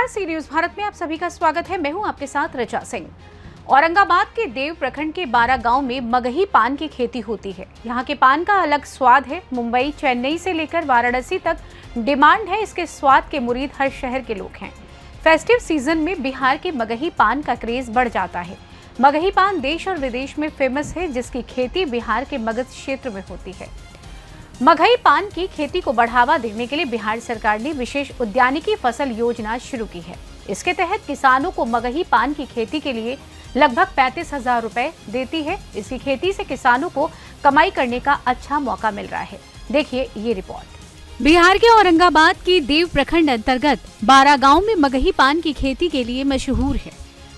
नमस्कार, सी न्यूज भारत में आप सभी का स्वागत है। मैं हूं आपके साथ रचा सिंह। औरंगाबाद के देव प्रखंड के 12 गांव में मगही पान की खेती होती है। यहां के पान का अलग स्वाद है। मुंबई, चेन्नई से लेकर वाराणसी तक डिमांड है। इसके स्वाद के मुरीद हर शहर के लोग हैं। फेस्टिव सीजन में बिहार के मगही पान का क्रेज बढ़ जाता है। मगही पान देश और विदेश में फेमस है, जिसकी खेती बिहार के मगध क्षेत्र में होती है। मगही पान की खेती को बढ़ावा देने के लिए बिहार सरकार ने विशेष उद्यानिकी फसल योजना शुरू की है। इसके तहत किसानों को मगही पान की खेती के लिए लगभग 35,000 रुपए देती है। इसकी खेती से किसानों को कमाई करने का अच्छा मौका मिल रहा है। देखिए ये रिपोर्ट। बिहार के औरंगाबाद की देव प्रखंड अंतर्गत 12 गांव में मगही पान की खेती के लिए मशहूर है।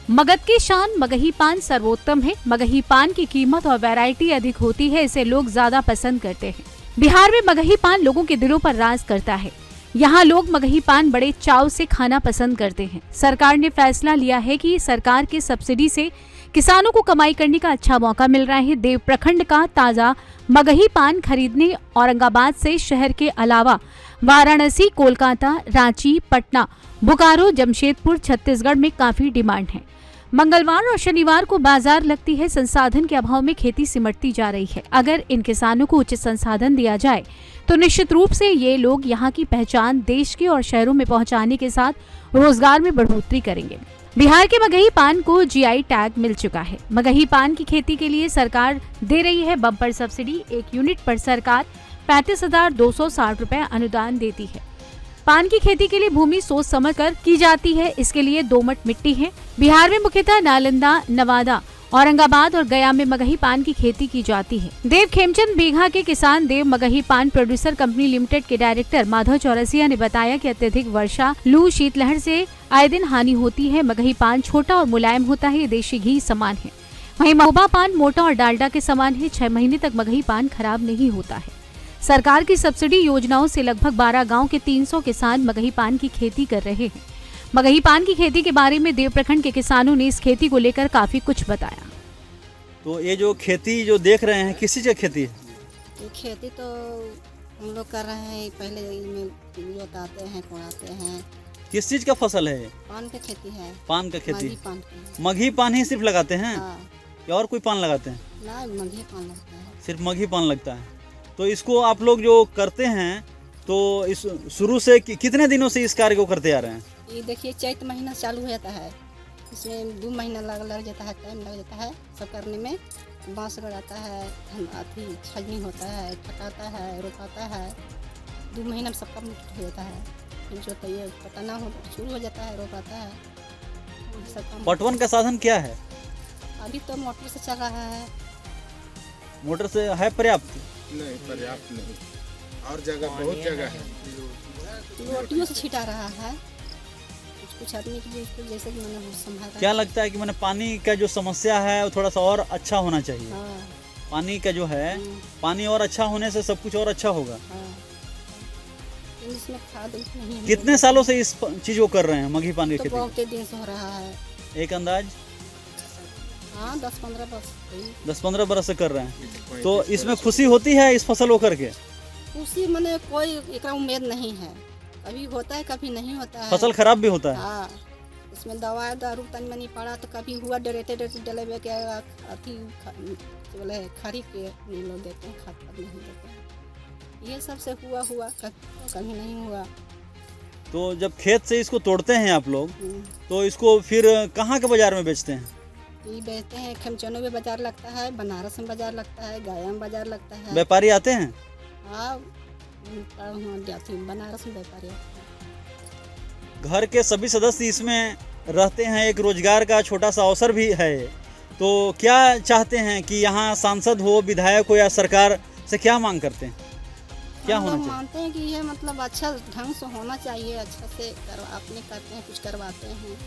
मगध की शान मगही पान सर्वोत्तम है। मगही पान की कीमत और वैरायटी अधिक होती है, इसे लोग ज्यादा पसंद करते हैं। बिहार में मगही पान लोगों के दिलों पर राज करता है। यहाँ लोग मगही पान बड़े चाव से खाना पसंद करते हैं। सरकार ने फैसला लिया है कि सरकार की सब्सिडी से किसानों को कमाई करने का अच्छा मौका मिल रहा है। देव प्रखंड का ताजा मगही पान खरीदने औरंगाबाद से शहर के अलावा वाराणसी, कोलकाता, रांची, पटना, बोकारो, जमशेदपुर, छत्तीसगढ़ में काफी डिमांड है। मंगलवार और शनिवार को बाजार लगती है। संसाधन के अभाव में खेती सिमटती जा रही है। अगर इन किसानों को उचित संसाधन दिया जाए तो निश्चित रूप से ये लोग यहाँ की पहचान देश के और शहरों में पहुँचाने के साथ रोजगार में बढ़ोतरी करेंगे। बिहार के मगही पान को जीआई टैग मिल चुका है। मगही पान की खेती के लिए सरकार दे रही है बम्पर सब्सिडी। 1 यूनिट पर सरकार 35,260 रुपए अनुदान देती है। पान की खेती के लिए भूमि सोच समझ कर की जाती है। इसके लिए दोमट मिट्टी है। बिहार में मुख्यतः नालंदा, नवादा, औरंगाबाद और गया में मगही पान की खेती की जाती है। देव खेमचंद बीघा के किसान देव मगही पान प्रोड्यूसर कंपनी लिमिटेड के डायरेक्टर माधव चौरसिया ने बताया कि अत्यधिक वर्षा, लू, शीतलहर से आए दिन हानि होती है। मगही पान छोटा और मुलायम होता है। ये देशी घी समान है। वहीं महुआ पान मोटा और डालडा के समान है। 6 महीने तक मगही पान खराब नहीं होता है। सरकार की सब्सिडी योजनाओं से लगभग 12 गांव के 300 किसान मगही पान की खेती कर रहे हैं। मगही पान की खेती के बारे में देव प्रखंड के किसानों ने इस खेती को लेकर काफी कुछ बताया। तो ये जो खेती जो देख रहे हैं, किस चीज़ की खेती है? ये खेती तो हम लोग कर रहे हैं। पहले इसमें जोताते हैं, कोड़ाते हैं। किस चीज़ का फसल है ये? पान की खेती है। पान का खेती। मगही पान की। मगही पान ही सिर्फ लगाते हैं? हाँ। या और कोई पान लगाते हैं? ना, मगही पान लगता है। सिर्फ मगही पान लगता है। तो इसको आप लोग जो करते हैं, तो इस शुरू से कितने दिनों से इस कार्य को करते आ रहे हैं? ये देखिए, चैत महीना चालू हो जाता है। इसमें 2 महीना लग जाता है, टाइम लग जाता है सब करने में। बांस लगाता है, अथी छजनी होता है, ठकाता है, रोपाता है। 2 महीना में सब काम हो जाता है। फिर जो तैयार पकाना हो शुरू हो जाता है, रोपाता है, सब काम। पटवन का साधन क्या है? अभी तो मोटर से चल रहा है। मोटर से है पर्याप्त? नहीं, पर्याप्त नहीं। और जगह बहुत जगह है। रोटियों से छिटा रहा है। कुछ आदमी की जैसे कि मैंने संभाला। क्या लगता है कि मैंने पानी का जो समस्या है वो थोड़ा सा और अच्छा होना चाहिए? हाँ। पानी का जो है, पानी और अच्छा होने से सब कुछ और अच्छा होगा। हाँ। इसमें खाद नहीं है। कितने सालों से इस चीज को कर रहे हैं, मगही पान की तो खेती? बहुत दिन से हो रहा है। एक अंदाज? हाँ, 10-15 वर्ष। 10-15 बरस से कर रहे हैं। तो इसमें खुशी होती है इस फसल को करके? खुशी मने कोई एक उम्मीद नहीं है। कभी होता है, कभी नहीं होता है। फसल खराब भी होता है? हाँ। इसमें दवा दारू तनी मनी पड़ा तो कभी हुआ डरेते डलेबे के अथी बोले खरी के लोग देते हैं, खाद नहीं देते हैं। ये सब से हुआ कभी नहीं हुआ। तो जब खेत से इसको तोड़ते हैं आप लोग, तो इसको फिर कहाँ के बाजार में बेचते हैं? ये बेचते हैं, खेमचनों में बाजार लगता है, बनारस में बाजार लगता है, गया में बाजार लगता है। व्यापारी आते हैं? हाँ, बनारस में व्यापारी आते हैं। घर के सभी सदस्य इसमें रहते हैं। एक रोजगार का छोटा सा अवसर भी है। तो क्या चाहते हैं कि यहाँ सांसद हो, विधायक हो, या सरकार से क्या मांग करते हैं? क्या होना चाहिए? मानते हैं कि ये मतलब अच्छा ढंग से होना चाहिए। अच्छा से अपने करते हैं, कुछ करवाते हैं।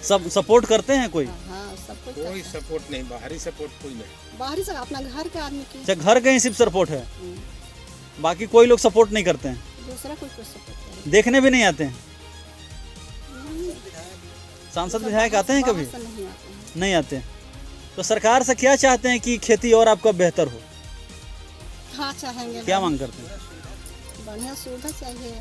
सब सपोर्ट करते हैं कोई? हाँ, सब कुछ कोई सपोर्ट नहीं, बाहरी सपोर्ट कोई नहीं। बाहरी से अपना घर के आदमी की। अच्छा, घर का ही सिर्फ सपोर्ट है, बाकी कोई लोग सपोर्ट नहीं करते हैं? दूसरा कोई सपोर्ट करे। देखने भी नहीं आते हैं? सांसद विधायक आते हैं कभी? नहीं आते हैं। तो सरकार से क्या चाहते हैं कि खेती और आपका बेहतर हो? हाँ, चाहेंगे। क्या मांग करते हैं? बढ़िया सुविधा चाहिए।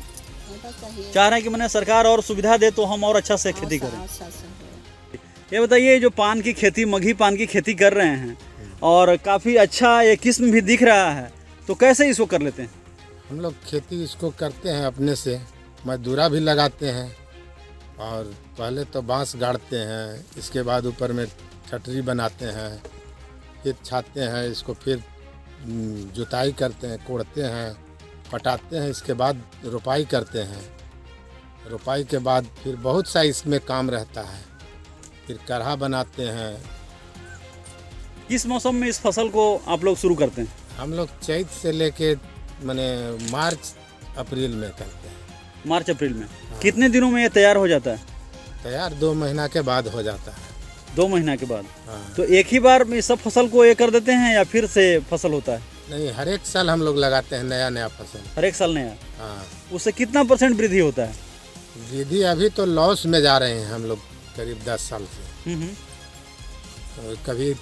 फायदा चाहिए। चाह रहे हैं कि मैंने सरकार और सुविधा दे तो हम और अच्छा से खेती करें। अच्छा से हो। ये बताइए, जो पान की खेती, मगही पान की खेती कर रहे हैं और काफ़ी अच्छा ये किस्म भी दिख रहा है, तो कैसे इसको कर लेते हैं? हम लोग खेती इसको करते हैं अपने से, मजदूरा भी लगाते हैं और पहले तो बांस गाड़ते हैं, इसके बाद ऊपर में छटरी बनाते हैं, फिर छाते हैं, इसको फिर जुताई करते हैं, कोड़ते हैं, पटाते हैं, इसके बाद रोपाई करते हैं। रोपाई के बाद फिर बहुत सा इसमें काम रहता है, फिर करहा बनाते हैं। किस मौसम में इस फसल को आप लोग शुरू करते हैं? हम लोग चैत से लेके माने मार्च अप्रैल में करते हैं। मार्च अप्रैल में। कितने दिनों में ये तैयार हो जाता है? तैयार 2 महीना के बाद हो जाता है। 2 महीना के बाद। हाँ। तो एक ही बार में सब फसल को ये कर देते हैं या फिर से फसल होता है? नहीं, हर एक साल हम लोग लगाते हैं नया नया फसल। हर एक साल नया। हाँ। उससे कितना % वृद्धि होता है? वृद्धि अभी तो लॉस में जा रहे हैं हम लोग करीब 10 साल से। तो कभी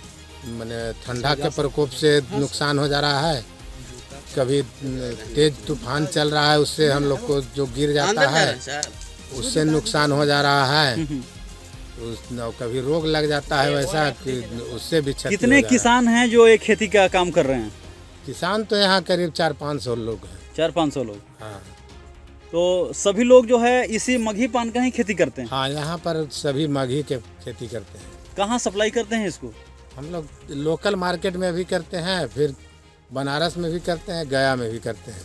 मैंने ठंडा के प्रकोप से नुकसान हो जा रहा है, कभी तेज तूफान चल रहा है, उससे हम लोग को जो गिर जाता है उससे नुकसान हो जा रहा है। कभी रोग लग जाता है वैसा कि उससे भी क्षति हो कितने जा रहा है। किसान हैं जो ये खेती का काम कर रहे हैं? किसान तो यहाँ करीब 400-500 लोग हैं। 400-500 लोग। हाँ। तो सभी लोग जो है इसी मगही पान का ही खेती करते हैं? हाँ, यहाँ पर सभी मगही के खेती करते हैं। कहाँ सप्लाई करते हैं इसको? हम लोग लोकल मार्केट में भी करते हैं, फिर बनारस में भी करते हैं, गया में भी करते हैं।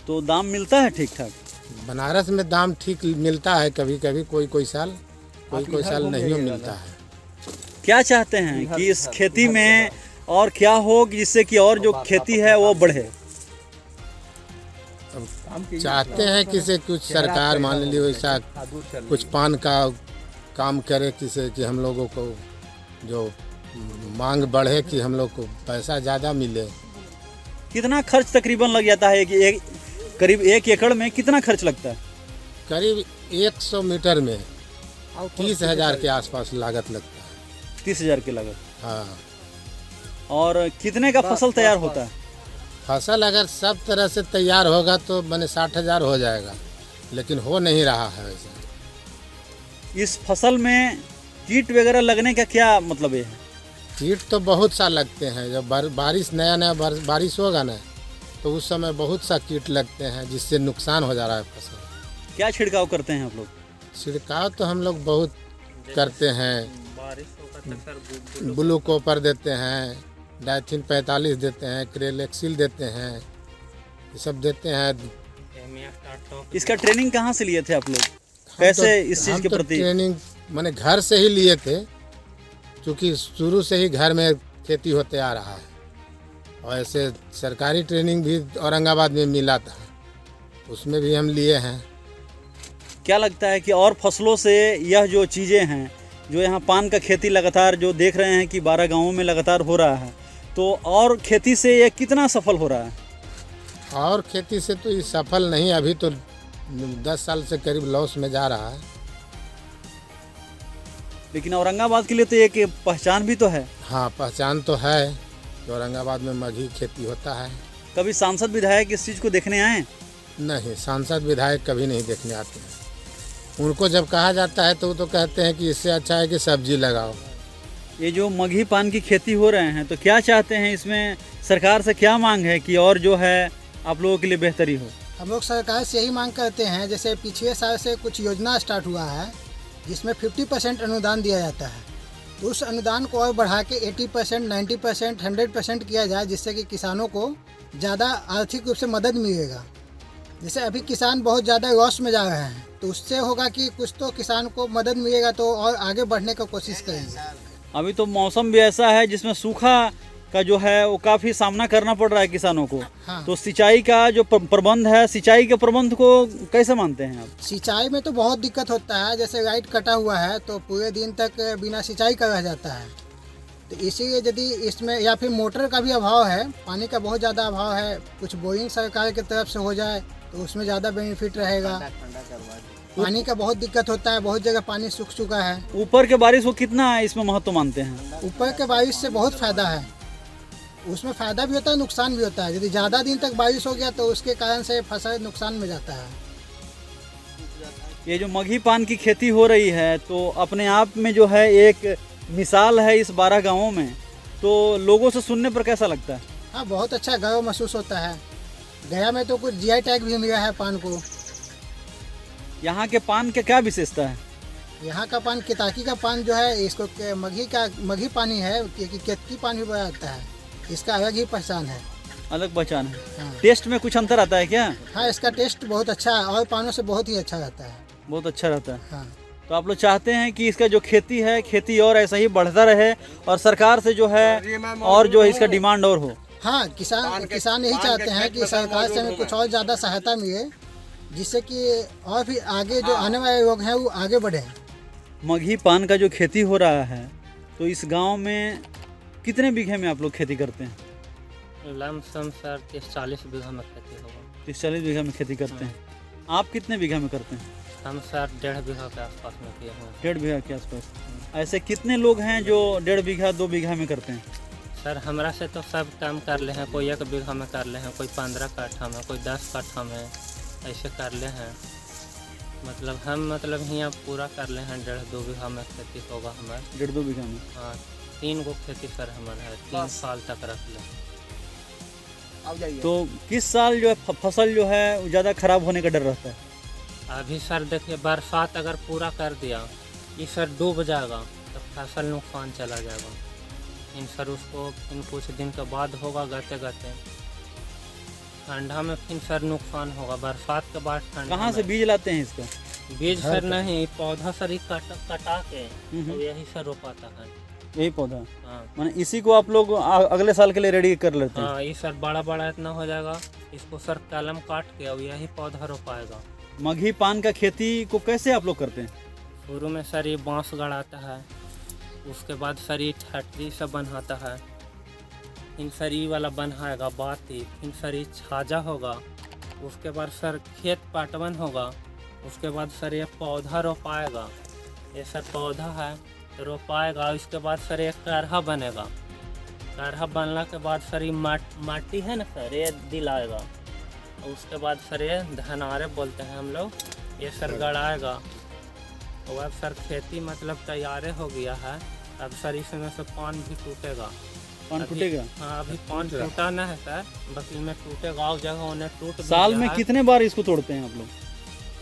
तो दाम मिलता है ठीक ठाक? बनारस में दाम ठीक मिलता है, कभी कभी कोई साल नहीं मिलता है। क्या चाहते हैं कि इस खेती में और क्या हो कि जिससे कि और जो खेती है वो बढ़े? अब चाहते हैं कि से कुछ सरकार मान लीजिए वैसा कुछ पान का काम करे, किसे कि हम लोगों को जो मांग बढ़े, कि हम लोग को पैसा ज़्यादा मिले। कितना खर्च तकरीबन लग जाता है कि करीब 1 एकड़ में कितना खर्च लगता है? करीब 100 मीटर में 30,000 के आसपास लागत लगता है। 30,000 की लागत। हाँ। और कितने का फसल तैयार होता है? फसल अगर सब तरह से तैयार होगा तो मैंने 60,000 हो जाएगा, लेकिन हो नहीं रहा है वैसा। इस फसल में कीट वगैरह लगने का क्या मतलब है? कीट तो बहुत सा लगते हैं, जब बारिश नया बारिश होगा ना तो उस समय बहुत सा कीट लगते हैं, जिससे नुकसान हो जा रहा है फसल। क्या छिड़काव करते हैं आप लोग? छिड़काव तो हम लोग बहुत करते हैं, ब्लू कॉपर देते हैं, डाइथिन 45 देते हैं, क्रेलेक्सिल देते हैं, ये सब देते हैं। इसका ट्रेनिंग कहाँ से लिए थे आप लोग? कैसे इस चीज़ के प्रति? ट्रेनिंग मैंने घर से ही लिए थे, क्योंकि शुरू से ही घर में खेती होते आ रहा है। और ऐसे सरकारी ट्रेनिंग भी औरंगाबाद में मिला था, उसमें भी हम लिए हैं। क्या लगता है कि और फसलों से यह जो चीज़ें हैं, जो यहाँ पान का खेती लगातार जो देख रहे हैं कि 12 गांवों में लगातार हो रहा है, तो और खेती से ये कितना सफल हो रहा है? और खेती से तो ये सफल नहीं, अभी तो 10 साल से करीब लॉस में जा रहा है। लेकिन औरंगाबाद के लिए तो एक पहचान भी तो है। हाँ, पहचान तो है कि औरंगाबाद में मगही खेती होता है। कभी सांसद विधायक इस चीज़ को देखने आए? नहीं, सांसद विधायक कभी नहीं देखने आते हैं। उनको जब कहा जाता है तो वो तो कहते हैं कि इससे अच्छा है कि सब्जी लगाओ। ये जो मगही पान की खेती हो रहे हैं, तो क्या चाहते हैं इसमें? सरकार से क्या मांग है कि और जो है आप लोगों के लिए बेहतरी हो? हम लोग सरकार से यही मांग करते हैं, जैसे पिछले साल से कुछ योजना स्टार्ट हुआ है जिसमें 50% अनुदान दिया जाता है, तो उस अनुदान को और बढ़ा के 80%, 90%, 100% किया जाए, जिससे कि किसानों को ज़्यादा आर्थिक रूप से मदद मिलेगा। जैसे अभी किसान बहुत ज़्यादा लॉस में जा रहे हैं, तो उससे होगा कि कुछ तो किसान को मदद मिलेगा, तो और आगे बढ़ने का कोशिश करेंगे। अभी तो मौसम भी ऐसा है जिसमें सूखा का जो है वो काफ़ी सामना करना पड़ रहा है किसानों को। हाँ। तो सिंचाई का जो प्रबंध है, सिंचाई के प्रबंध को कैसे मानते हैं आप? सिंचाई में तो बहुत दिक्कत होता है, जैसे लाइट कटा हुआ है तो पूरे दिन तक बिना सिंचाई का रह जाता है। तो इसीलिए यदि इसमें या फिर मोटर का भी अभाव है, पानी का बहुत ज़्यादा अभाव है, कुछ बोरिंग सरकार की तरफ से हो जाए तो उसमें ज़्यादा बेनिफिट रहेगा। पानी का बहुत दिक्कत होता है, बहुत जगह पानी सूख चुका है। ऊपर के बारिश को कितना इसमें महत्व मानते हैं? ऊपर के बारिश से बहुत फ़ायदा है, उसमें फ़ायदा भी होता है, नुकसान भी होता है। यदि ज़्यादा दिन तक बारिश हो गया तो उसके कारण से फसल नुकसान में जाता है। ये जो मगही पान की खेती हो रही है तो अपने आप में जो है एक मिसाल है इस 12 गांवों में, तो लोगों से सुनने पर कैसा लगता है? हाँ, बहुत अच्छा गर्व महसूस होता है। गया में तो कुछ जीआई टैग भी मिला है पान को। यहाँ के पान के क्या विशेषता है? यहाँ का पान केताकी का पान जो है, इसको मगही पानी है, केतकी पान भी बोला जाता है। इसका अलग ही पहचान है। अलग पहचान है। हाँ। टेस्ट में कुछ अंतर आता है क्या? हाँ, इसका टेस्ट बहुत अच्छा है और पानों से बहुत ही अच्छा रहता है। बहुत अच्छा रहता है। हाँ। तो आप लोग चाहते हैं कि इसका जो खेती है, खेती और ऐसा ही बढ़ता रहे और सरकार से जो है और जो है इसका डिमांड और हो। हाँ, किसान यही चाहते हैं कि सरकार से हमें कुछ और ज़्यादा सहायता मिले, जिससे कि और भी आगे जो आने वाले लोग हैं वो आगे बढ़े। मगही पान का जो खेती हो रहा है तो इस गांव में कितने बीघे में आप लोग खेती करते हैं? लमसम सर 30-40 बीघा में खेती होगा। 30-40 बीघा में खेती करते हैं। आप कितने बीघा में करते हैं? हम सर 1.5 बीघा के आसपास में किए हैं। 1.5 बीघा के आसपास। ऐसे कितने लोग हैं जो 1.5 बीघा 2 बीघा में करते हैं? सर हमरा से तो सब काम कर ले हैं, कोई 1 बीघा में कर ले हैं, कोई 15 कट्ठा में, कोई 10 कट्ठा में, ऐसे कर ले हैं। मतलब हम यहाँ पूरा कर ले हैं 1.5-2 बीघा में खेती होगा हमारे। 1.5-2 बीघा में। हाँ, 3 गो खेती सर हमारा है, 3 साल तक रख ले। तो किस साल जो है फसल जो है वो ज़्यादा खराब होने का डर रहता है? अभी सर देखिए बरसात अगर पूरा कर दिया, ये सर डूब जाएगा तो फसल नुकसान चला जाएगा। इन सर उसको फिर कुछ दिन के बाद होगा गाते गाते। ठंडा में फिर सर नुकसान होगा, बरसात के बाद ठंडा। कहाँ से बीज लाते हैं इसका? बीज सर नहीं, पौधा सर ही कटा के तो यही सर रोपाता है। यही पौधा? हाँ। माने इसी को आप लोग अगले साल के लिए रेडी कर लेते हैं? हाँ, ये सर बड़ा बड़ा इतना हो जाएगा, इसको सर कलम काट के अब यही पौधा रोपाएगा। मगही पान का खेती को कैसे आप लोग करते हैं? शुरू में सर ये बांस गड़ाता है, उसके बाद सर ये ठटरी से बनाता है, फिर सर ये वाला बनाएगा बाती, फिर सर ये छाजा होगा, उसके बाद सर खेत पाटवन होगा, उसके बाद सर ये पौधा रोपाएगा। ये सर पौधा है तो रोपाएगा, उसके बाद सर एक काढ़ा बनेगा। काढ़ा बनने के बाद सर ये माटी है ना सर, ये दिलाएगा। उसके बाद सर ये धनारे बोलते हैं हम लोग, ये सर गड़ाएगा। और अब सर खेती मतलब तैयार हो गया है। अब सर इसमें से पान भी टूटेगा। पान टूटेगा? हाँ, अभी पान टूटा ना है सर, बाकी में टूटेगा और जगह उन्हें टूट। साल में कितने बार इसको तोड़ते हैं आप लोग?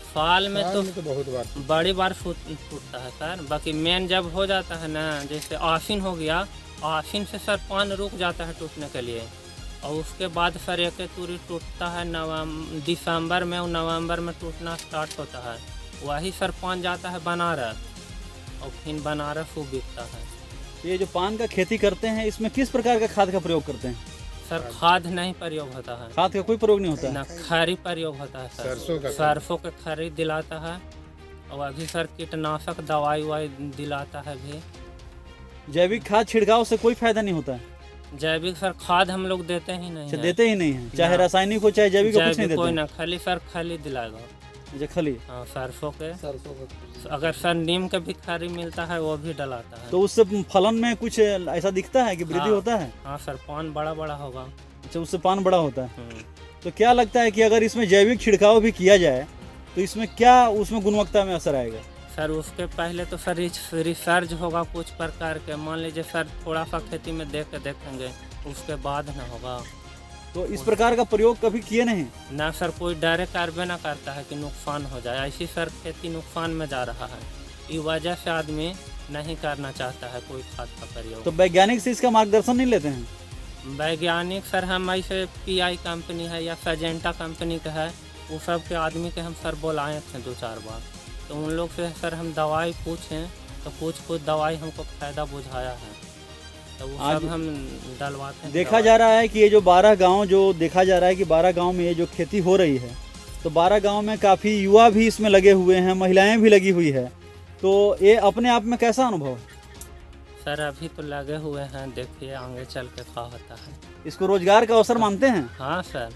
साल में तो बहुत बार बड़ी बार टूटता है सर। बाकी मेन जब हो जाता है ना, जैसे आश्विन हो गया, आश्विन से सर पान रुक जाता है टूटने के लिए। और उसके बाद सर एक तूरी टूटता है दिसंबर में, और नवंबर में टूटना स्टार्ट होता है। वही सर पान जाता है बनारस, और फिर बनारस वो बिकता है। ये जो पान का खेती करते हैं इसमें किस प्रकार का खाद का प्रयोग करते हैं? सर खाद नहीं प्रयोग होता है, खाद का कोई प्रयोग नहीं होता ना है? खरी प्रयोग होता है सर। सरसों के खरी दिलाता है, और अभी सर कीटनाशक दवाई वाई दिलाता है भी। जैविक खाद छिड़काव से कोई फायदा नहीं होता है? जैविक सर खाद हम लोग देते ही नहीं अच्छा, है। देते ही नहीं है, चाहे रासायनिक हो चाहे जैविक हो, कुछ नहीं जैविक कोई देते? ना, खाली सर खली दिलाएगा। अच्छा, खली। हाँ, सरसों के अगर सर नीम का भी खरी मिलता है वो भी डलाता है। तो उससे फलन में कुछ ऐसा दिखता है कि वृद्धि हाँ। होता है? हाँ सर, पान बड़ा बड़ा होगा। अच्छा, उससे पान बड़ा होता है। तो क्या लगता है कि अगर इसमें जैविक छिड़काव भी किया जाए तो इसमें क्या उसमें गुणवत्ता में असर आएगा? सर उसके पहले तो सर रिसर्च होगा कुछ प्रकार के। मान लीजिए सर थोड़ा सा खेती में देख के देखेंगे, उसके बाद ना होगा। तो इस प्रकार का प्रयोग कभी किए नहीं? ना सर, कोई डायरेक्ट कार्बे ना करता है कि नुकसान हो जाए। ऐसी सर खेती नुकसान में जा रहा है, इस वजह से आदमी नहीं करना चाहता है कोई खाद का प्रयोग। तो वैज्ञानिक से इसका मार्गदर्शन नहीं लेते हैं? वैज्ञानिक सर हम ऐसे PI कंपनी है या सजेंटा कंपनी का है, वो सब के आदमी के हम सर बुलाए थे 2-4 बार। तो उन लोग से सर हम दवाई पूछें तो कुछ दवाई हमको फ़ायदा बुझाया है, तो वो सब हम डलवाते हैं। देखा जा रहा है कि ये जो 12 गांव जो देखा जा रहा है कि 12 गांव में ये जो खेती हो रही है, तो 12 गांव में काफ़ी युवा भी इसमें लगे हुए हैं, महिलाएं भी लगी हुई है। तो ये अपने आप में कैसा अनुभव है? सर अभी तो लगे हुए हैं, देखिए आगे चल के क्या होता है। इसको रोजगार का अवसर मानते हैं? हाँ सर,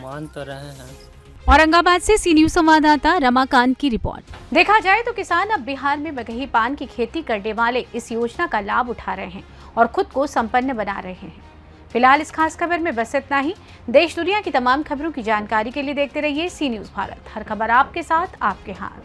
मान तो रहे हैं। औरंगाबाद से सी न्यूज संवाददाता रमाकांत की रिपोर्ट। देखा जाए तो किसान अब बिहार में मगही पान की खेती करने वाले इस योजना का लाभ उठा रहे हैं और खुद को संपन्न बना रहे हैं। फिलहाल इस खास खबर में बस इतना ही। देश दुनिया की तमाम खबरों की जानकारी के लिए देखते रहिए सी न्यूज भारत। हर खबर आपके साथ, आपके हाथ।